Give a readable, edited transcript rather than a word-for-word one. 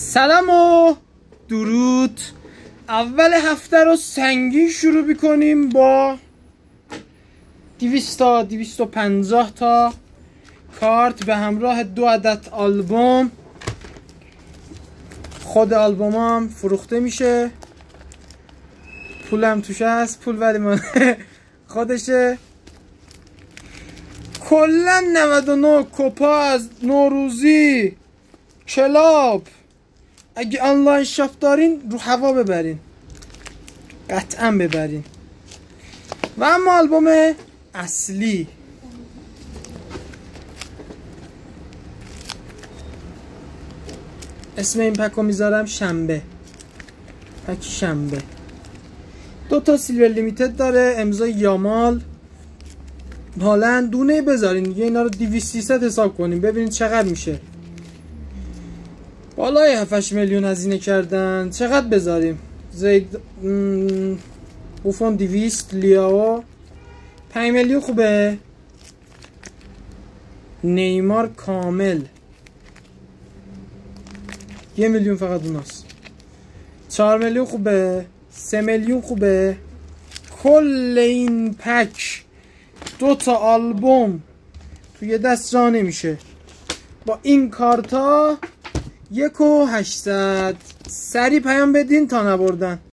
سلام و درود. اول هفته رو سنگین شروع میکنیم با 200 تا 250 تا کارت به همراه 2 عدد آلبوم. خود آلبوم هم فروخته میشه، پولم توش هست، پول ولی من خودشه. کلا 99 کوپا از نوروزی کلاب. اگه آنلاین شاپ دارین رو هوا ببرین، قطعا ببرین. و اما آلبوم اصلی اسم این پک رو میذارم شنبه، پک شنبه. 2 تا سیلور لیمیتد داره، امضای یامال. حالا دونه بذارین دیگه، اینا رو 200 حساب کنیم ببینید چقدر میشه. بالای 7 میلیون هزینه کردن، چقدر بذاریم؟ زید بوفون 200، لیاو 5 میلیون خوبه. نیمار کامل 1 میلیون فقط اوناست. 4 میلیون خوبه، 3 میلیون خوبه. کل این پک 2 تا آلبوم توی دست جا نمیشه. با این کارتا 1,800. سری پیام بدین تا نبردن.